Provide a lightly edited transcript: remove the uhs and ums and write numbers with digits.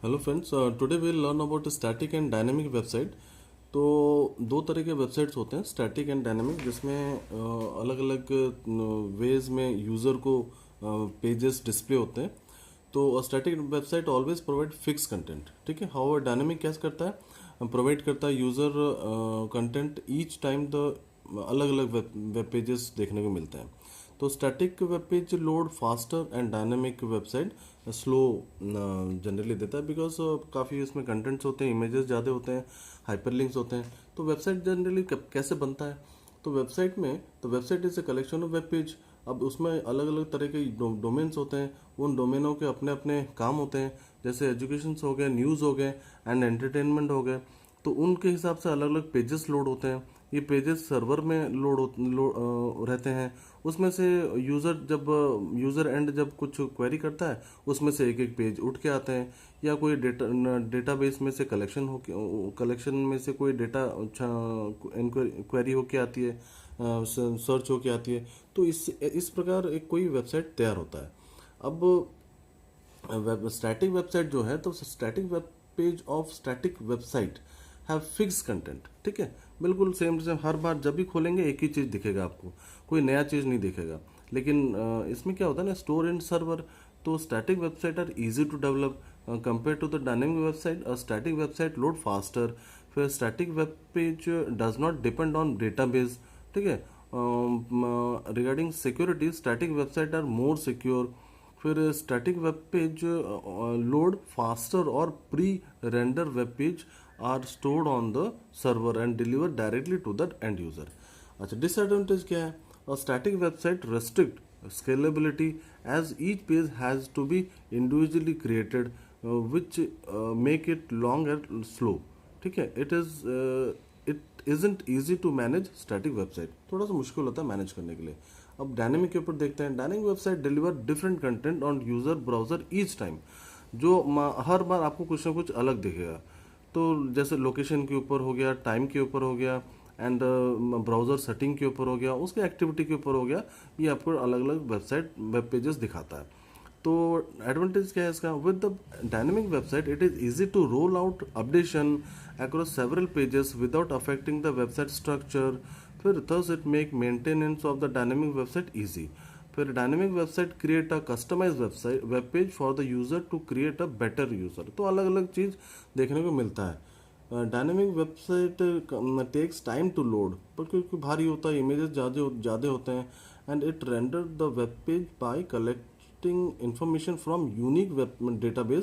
Hello friends, today we learn about static and dynamic website. तो दो तरह के वेबसाइट्स होते हैं, स्टैटिक एंड डायनेमिक, जिसमें अलग अलग वेज में यूज़र को पेजेस डिस्प्ले होते हैं। तो static website always provide fix content, ठीक है। हाउ डायनेमिक क्या करता है, प्रोवाइड करता है user content each time the अलग अलग वेब पेजेस देखने को मिलते हैं। तो static web page load faster and dynamic website slow generally देता है, बिकॉज काफ़ी इसमें कंटेंट्स होते हैं, इमेजेस ज़्यादा होते हैं, हाइपरलिंक्स होते हैं। तो वेबसाइट जनरली कैसे बनता है, तो website is a collection of web page. अब उसमें अलग अलग तरह के डोमेन्स होते हैं, उन डोमेनों के अपने अपने काम होते हैं, जैसे एजुकेशन हो गए, न्यूज़ हो गए एंड एंटरटेनमेंट हो गए। तो उनके हिसाब से अलग अलग पेजेस लोड होते हैं। ये पेजेस सर्वर में रहते हैं। उसमें से यूज़र एंड जब कुछ क्वेरी करता है, उसमें से एक एक पेज उठ के आते हैं, या कोई डेटाबेस में से कलेक्शन में से कोई डेटा क्वेरी होके आती है, सर्च होके आती है। तो इस प्रकार एक कोई वेबसाइट तैयार होता है। अब स्टैटिक वेबसाइट जो है, तो static web page of static website have fix content, ठीक है। बिल्कुल सेम सेम, हर बार जब भी खोलेंगे एक ही चीज़ दिखेगा आपको, कोई नया चीज़ नहीं दिखेगा। लेकिन इसमें क्या होता है ना, स्टोर एंड सर्वर। तो static website are easy to develop compare to the dynamic website. Static website load faster. फिर static web page does not depend on database, ठीक है। Regarding security, static website are more secure. फिर static web page load faster, और pre render web page are stored on the server and deliver directly to the end user. अच्छा, disadvantage क्या है, और static website restrict scalability as each page has to be individually created, which make it long and slow, ठीक है। It isn't easy to manage static website, थोड़ा सा मुश्किल होता है मैनेज करने के लिए। अब डायनेमिक के ऊपर देखते हैं। Dynamic website deliver different content on user browser each time. हर बार आपको कुछ ना कुछ अलग दिखेगा। तो जैसे लोकेशन के ऊपर हो गया, टाइम के ऊपर हो गया, एंड ब्राउज़र सेटिंग के ऊपर हो गया, उसके एक्टिविटी के ऊपर हो गया, ये आपको अलग अलग वेब पेजेस दिखाता है। तो एडवांटेज क्या है इसका, with the dynamic website it is easy to roll out updation across several pages without affecting the website structure. फिर thus it make maintenance of the dynamic website easy. फिर dynamic website create a customize web page for the user to create a better user. तो अलग अलग चीज़ देखने को मिलता है। Dynamic website takes time to load, पर क्योंकि भारी होता है, इमेजेस ज़्यादा होते हैं, and it render the web page bye collecting information from unique web database